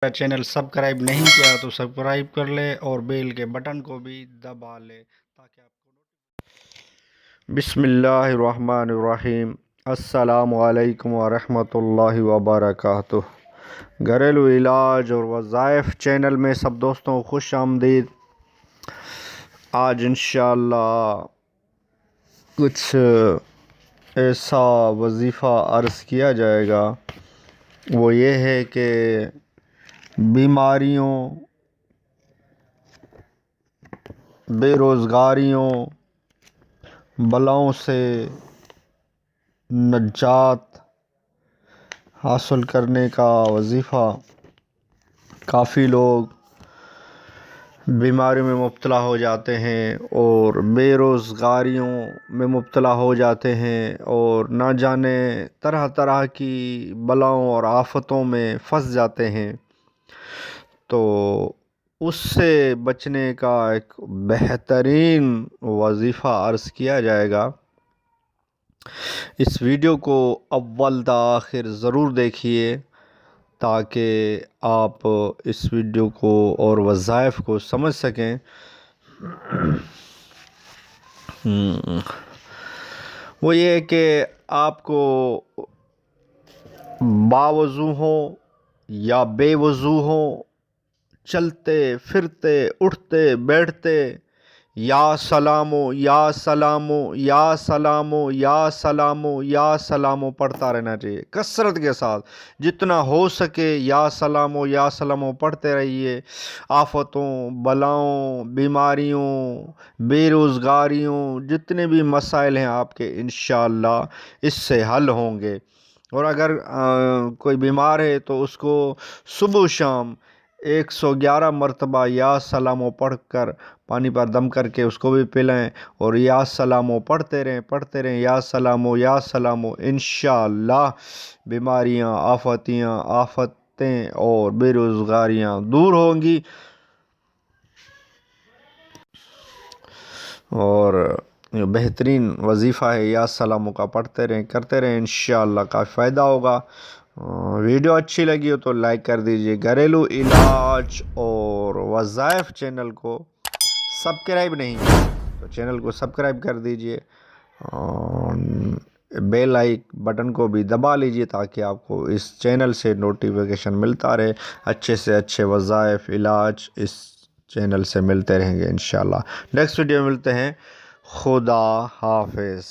میرا channel subscribe نہیں کیا تو سبسکرائب کر لے اور بیل کے بٹن کو بھی دبا لے تاکہ آپ کو بسم اللہ الرحمن الرحیم۔ السلام علیکم ورحمۃ اللہ وبرکاتہ۔ گھریلو علاج اور وظائف چینل میں سب دوستوں کو خوش آمدید۔ آج انشاءاللہ کچھ ایسا وظیفہ عرض کیا جائے گا، وہ یہ ہے کہ بیماریوں، بے روزگاریوں، بلاؤں سے نجات حاصل کرنے کا وظیفہ۔ کافی لوگ بیماریوں میں مبتلا ہو جاتے ہیں اور بے روزگاریوں میں مبتلا ہو جاتے ہیں اور نہ جانے طرح طرح کی بلاؤں اور آفتوں میں پھنس جاتے ہیں۔ تو اس سے بچنے کا ایک بہترین وظیفہ عرض کیا جائے گا۔ اس ویڈیو کو اول تا آخر ضرور دیکھیے تاکہ آپ اس ویڈیو کو اور وظائف کو سمجھ سکیں۔ وہ یہ کہ آپ کو باوضو ہوں یا بے وضو ہوں، چلتے پھرتے اٹھتے بیٹھتے یا سلامو یا سلامو یا سلامو یا سلامو یا سلامو پڑھتا رہنا چاہیے کثرت کے ساتھ۔ جتنا ہو سکے یا سلامو پڑھتے رہیے۔ آفتوں، بلاؤں، بیماریوں، بے روزگاریوں، جتنے بھی مسائل ہیں آپ کے انشاءاللہ اس سے حل ہوں گے۔ اور اگر کوئی بیمار ہے تو اس کو صبح و شام 111 مرتبہ یا سلامو پڑھ کر پانی پر دم کر کے اس کو بھی پلائیں اور یا سلامو پڑھتے رہیں یا سلامو انشاءاللہ بیماریاں، آفتیں اور بے روزگاریاں دور ہوں گی۔ اور بہترین وظیفہ ہے یا سلامو کا، پڑھتے رہیں کرتے رہیں، انشاءاللہ کافی فائدہ ہوگا۔ ویڈیو اچھی لگی ہو تو لائک کر دیجئے۔ گھریلو علاج اور وظائف چینل کو سبسکرائب نہیں کیا تو چینل کو سبسکرائب کر دیجئے، بیل آئیک بٹن کو بھی دبا لیجئے تاکہ آپ کو اس چینل سے نوٹیفیکیشن ملتا رہے۔ اچھے سے اچھے وظائف علاج اس چینل سے ملتے رہیں گے انشاءاللہ۔ نیکسٹ ویڈیو ملتے ہیں۔ خدا حافظ۔